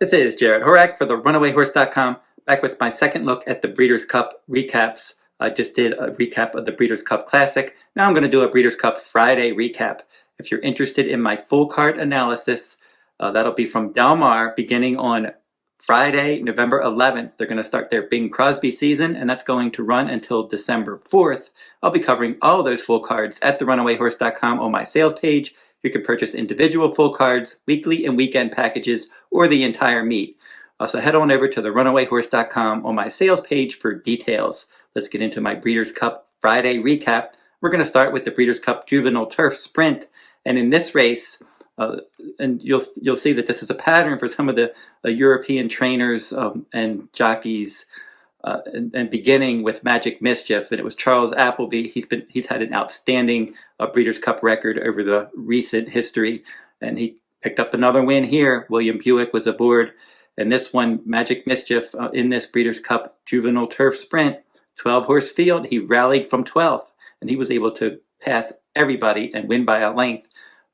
This is Jarrod Horak for the RunawayHorse.com, back with my second look at the Breeders' Cup recaps. I just did a recap of the Breeders' Cup Classic. Now I'm going to do a Breeders' Cup Friday recap. If you're interested in my full card analysis, that'll be from Del Mar beginning on Friday, November 11th. They're going to start their Bing Crosby season, and that's going to run until December 4th. I'll be covering all those full cards at the RunawayHorse.com on my sales page. You can purchase individual full cards, weekly and weekend packages, or the entire meet. So head on over to the RunawayHorse.com on my sales page for details. Let's get into my Breeders' Cup Friday recap. We're going to start with the Breeders' Cup Juvenile Turf Sprint. And in this race, and you'll see that this is a pattern for some of the European trainers and jockeys, and beginning with Magic Mischief, and it was Charles Appleby. He's had an outstanding Breeders' Cup record over the recent history, and he picked up another win here. William Buick was aboard, and this one, Magic Mischief, in this Breeders' Cup Juvenile Turf Sprint, 12-horse field, he rallied from 12th, and he was able to pass everybody and win by a length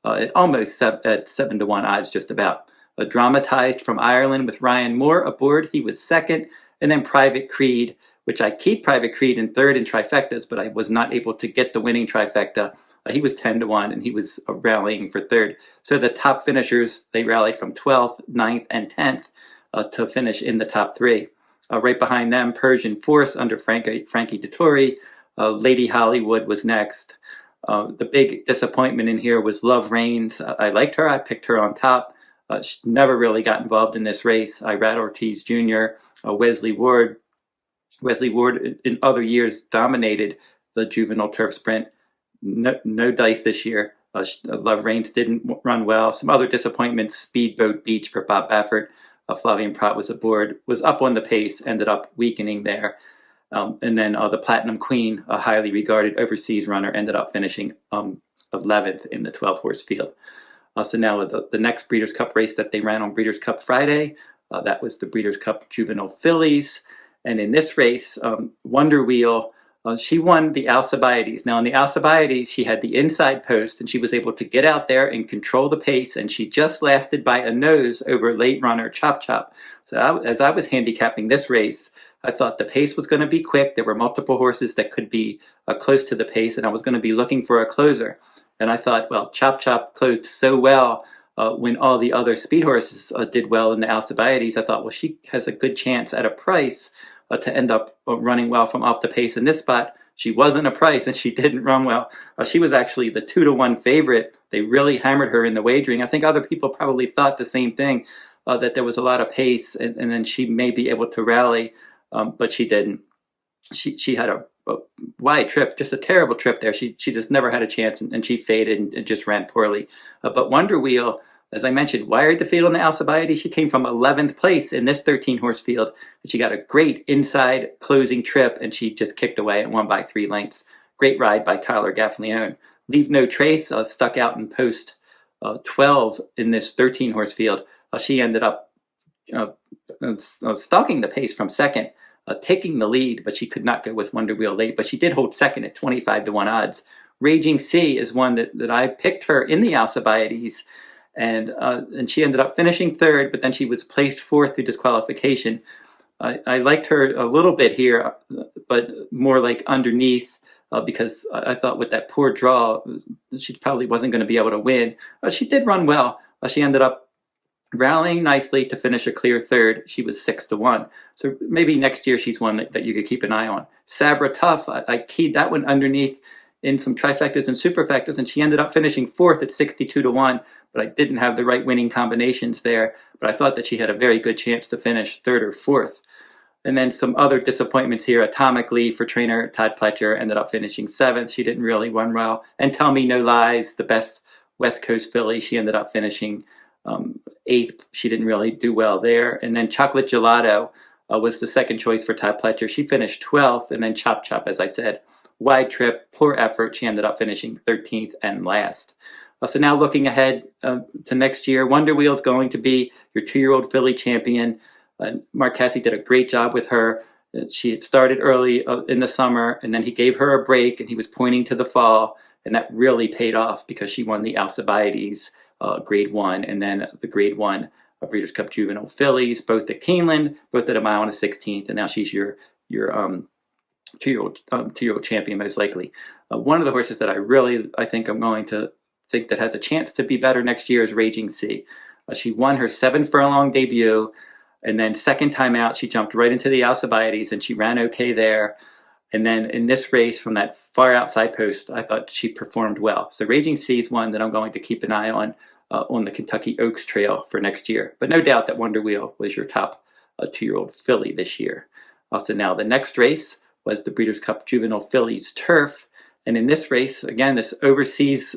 at almost at 7-1 odds, just about. Dramatized from Ireland with Ryan Moore aboard, he was second. And then Private Creed, which I keep Private Creed in third in trifectas, but I was not able to get the winning trifecta. He was 10-1, and he was rallying for third. So the top finishers, they rallied from 12th, 9th, and 10th to finish in the top three. Right behind them, Persian Force under Frankie Dettori. Lady Hollywood was next. The big disappointment in here was Love Reigns. I liked her. I picked her on top. She never really got involved in this race. Irad Ortiz Jr., Wesley Ward in other years dominated the Juvenile Turf Sprint. No dice this year. Love Reigns didn't run well. Some other disappointments: Speedboat Beach for Bob Baffert. Flavien Prat was aboard, was up on the pace, ended up weakening there. And then the Platinum Queen, a highly regarded overseas runner, ended up finishing 11th in the 12-horse field. So now the next Breeders' Cup race that they ran on Breeders' Cup Friday, that was the Breeders' Cup Juvenile Fillies. And in this race, Wonder Wheel, she won the Alcibiades. Now in the Alcibiades, she had the inside post, and she was able to get out there and control the pace, and she just lasted by a nose over late runner Chop Chop. So as I was handicapping this race, I thought the pace was going to be quick. There were multiple horses that could be close to the pace, and I was going to be looking for a closer. And I thought, well, Chop Chop closed so well when all the other speed horses did well in the Alcibiades. I thought, well, she has a good chance at a price to end up running well from off the pace. In this spot, she wasn't a price, and she didn't run well. She was actually the 2-1 favorite. They really hammered her in the wagering. I think other people probably thought the same thing, that there was a lot of pace, and then she may be able to rally, but she didn't. She had a wide trip, just a terrible trip there. She just never had a chance, and she faded and just ran poorly. But Wonder Wheel, as I mentioned, wired the field in the Alcibiades. She came from 11th place in this 13-horse field, and she got a great inside closing trip, and she just kicked away and won by 3 lengths. Great ride by Tyler Gaffalione. Leave No Trace stuck out in post 12 in this 13-horse field. She ended up stalking the pace from second, taking the lead, but she could not go with Wonder Wheel late. But she did hold second at 25-1 odds. Raging Sea is one that I picked her in the Alcibiades, and she ended up finishing third, but then she was placed fourth through disqualification. I liked her a little bit here, but more like underneath, because I thought with that poor draw, she probably wasn't going to be able to win. She did run well. She ended up rallying nicely to finish a clear third. She was 6-1. So maybe next year she's one that you could keep an eye on. Sabra Tuff, I keyed that one underneath in some trifectas and superfectas, and she ended up finishing fourth at 62-1, but I didn't have the right winning combinations there. But I thought that she had a very good chance to finish third or fourth. And then some other disappointments here. Atomic Lee for trainer Todd Pletcher ended up finishing seventh. She didn't really run well. And Tell Me No Lies, the best West Coast filly, she ended up finishing eighth. She didn't really do well there. And then Chocolate Gelato was the second choice for Todd Pletcher. She finished 12th. And then Chop Chop, as I said, wide trip, poor effort. She ended up finishing 13th and last. So now looking ahead to next year, Wonder Wheel is going to be your 2-year-old filly champion. Mark Casse did a great job with her. She had started early in the summer, and then he gave her a break, and he was pointing to the fall, and that really paid off because she won the Alcibiades Grade 1, and then the Grade 1 Breeders' Cup Juvenile Fillies, both at Keeneland, both at a mile and a 16th, and now she's your two-year-old champion most likely. One of the horses that I think I'm going to think that has a chance to be better next year is Raging Sea. She won her 7 furlong debut, and then second time out she jumped right into the Alcibiades and she ran okay there. And then in this race from that far outside post, I thought she performed well. So Raging Sea is one that I'm going to keep an eye on the Kentucky Oaks Trail for next year. But no doubt that Wonder Wheel was your top 2-year-old filly this year. Also now the next race was the Breeders' Cup Juvenile Fillies Turf. And in this race, again, this overseas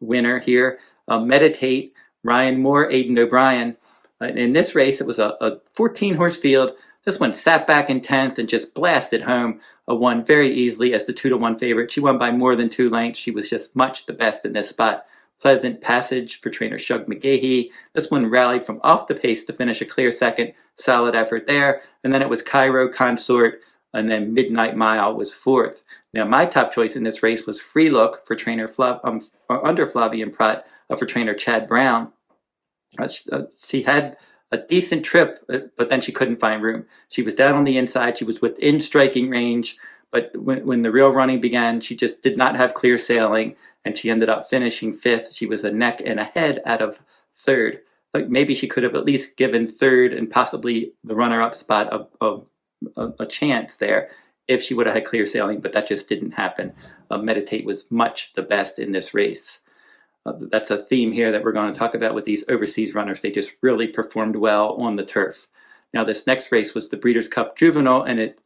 winner here, Meditate, Ryan Moore, Aidan O'Brien. In this race, it was a 14-horse field. This one sat back in 10th and just blasted home. Won very easily as the 2-1 favorite. She won by more than 2 lengths. She was just much the best in this spot. Pleasant Passage for trainer Shug McGahee. This one rallied from off the pace to finish a clear second. Solid effort there. And then it was Cairo, Consort, and then Midnight Mile was 4th. Now my top choice in this race was Free Look for trainer under Flavien Prat for trainer Chad Brown. She had a decent trip, but then she couldn't find room. She was down on the inside. She was within striking range, but when the real running began, she just did not have clear sailing, and she ended up finishing 5th. She was a neck and a head out of 3rd. Like maybe she could have at least given 3rd and possibly the runner-up spot a chance there if she would have had clear sailing, but that just didn't happen. Meditate was much the best in this race. That's a theme here that we're going to talk about with these overseas runners. They just really performed well on the turf. Now this next race was the Breeders' Cup Juvenile, and it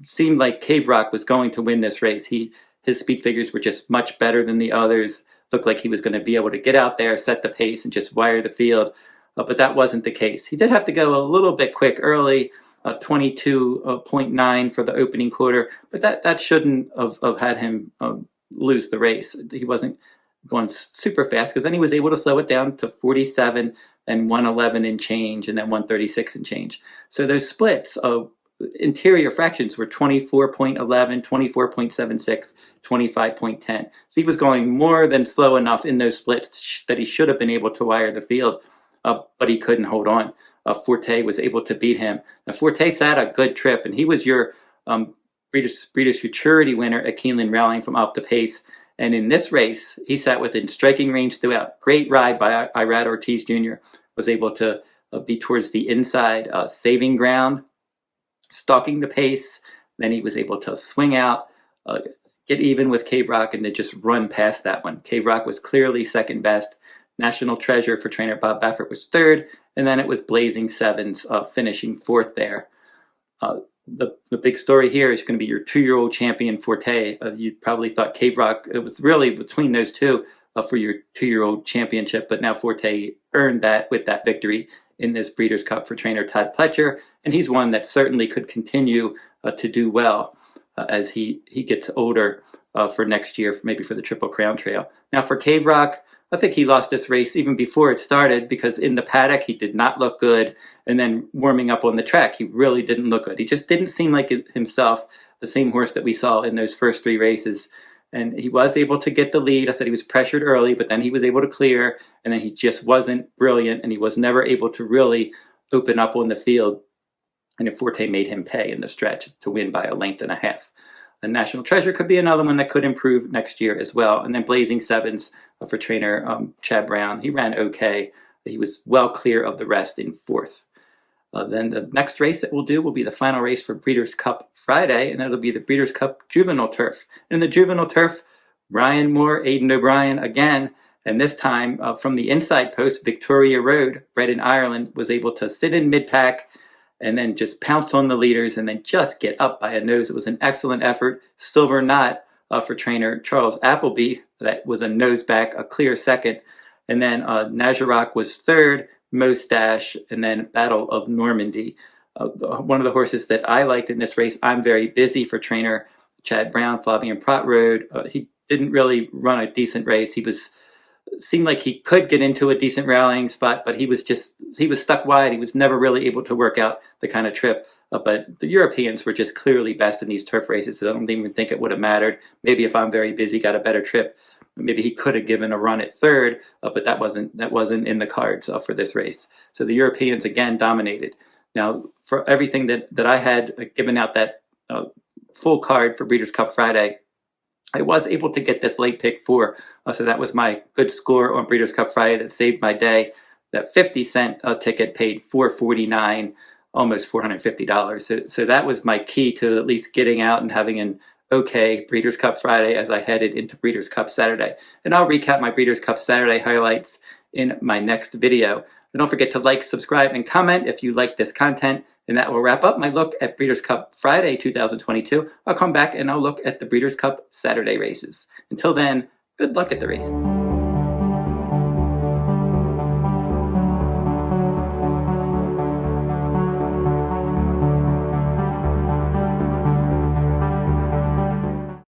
seemed like Cave Rock was going to win this race. His speed figures were just much better than the others. Looked like he was going to be able to get out there, set the pace, and just wire the field. But that wasn't the case. He did have to go a little bit quick early, 22.9 for the opening quarter, but that shouldn't have had him lose the race. He wasn't going super fast because then he was able to slow it down to 47 and 111 and change and then 136 and change. So those splits of interior fractions were 24.11, 24.76, 25.10. So he was going more than slow enough in those splits that he should have been able to wire the field, but he couldn't hold on. Forte was able to beat him. Now Forte sat a good trip, and he was your Breeders' Futurity winner at Keeneland, rallying from off the pace. And in this race, he sat within striking range throughout. Great ride by Irad Ortiz Jr. Was able to be towards the inside, saving ground, stalking the pace. Then he was able to swing out, get even with Cave Rock, and then just run past that one. Cave Rock was clearly second best. National Treasure for trainer Bob Baffert was 3rd. And then it was Blazing Sevens finishing 4th there. The big story here is going to be your 2-year-old champion Forte. You probably thought Cave Rock, it was really between those two for your 2-year-old championship, but now Forte earned that with that victory in this Breeders' Cup for trainer Todd Pletcher, and he's one that certainly could continue to do well as he gets older for next year, maybe for the Triple Crown Trail. Now for Cave Rock, I think he lost this race even before it started because in the paddock he did not look good, and then warming up on the track he really didn't look good. He just didn't seem like himself, the same horse that we saw in those first 3 races. And he was able to get the lead. I said he was pressured early, but then he was able to clear, and then he just wasn't brilliant, and he was never able to really open up on the field. And Forte made him pay in the stretch to win by a length and a half. And National Treasure could be another one that could improve next year as well. And then Blazing Sevens for trainer Chad Brown. He ran okay. He was well clear of the rest in 4th. Then the next race that we'll do will be the final race for Breeders' Cup Friday, and that'll be the Breeders' Cup Juvenile Turf. In the Juvenile Turf, Ryan Moore, Aidan O'Brien again, and this time from the inside post, Victoria Road, bred in Ireland, was able to sit in mid-pack and then just pounce on the leaders and then just get up by a nose. It was an excellent effort. Silver Knott for trainer Charles Appleby. That was a nose back, a clear second. And then Nagirroc was 3rd, Moustache, and then Battle of Normandy. One of the horses that I liked in this race, I'm Very Busy for trainer Chad Brown, Flavien Prat Road. He didn't really run a decent race. He seemed like he could get into a decent rallying spot, but he was stuck wide. He was never really able to work out the kind of trip. But the Europeans were just clearly best in these turf races. So I don't even think it would have mattered. Maybe if I'm Very Busy got a better trip, Maybe he could have given a run at third, but that wasn't in the cards for this race. So the Europeans again dominated. Now, for everything that I had given out that full card for Breeders' Cup Friday, I was able to get this late pick 4. So that was my good score on Breeders' Cup Friday that saved my day. That 50-cent ticket paid $449, almost $450. So that was my key to at least getting out and having an okay Breeders' Cup Friday as I headed into Breeders' Cup Saturday. And I'll recap my Breeders' Cup Saturday highlights in my next video. And don't forget to like, subscribe, and comment if you like this content. And that will wrap up my look at Breeders' Cup Friday 2022. I'll come back and I'll look at the Breeders' Cup Saturday races. Until then, good luck at the races.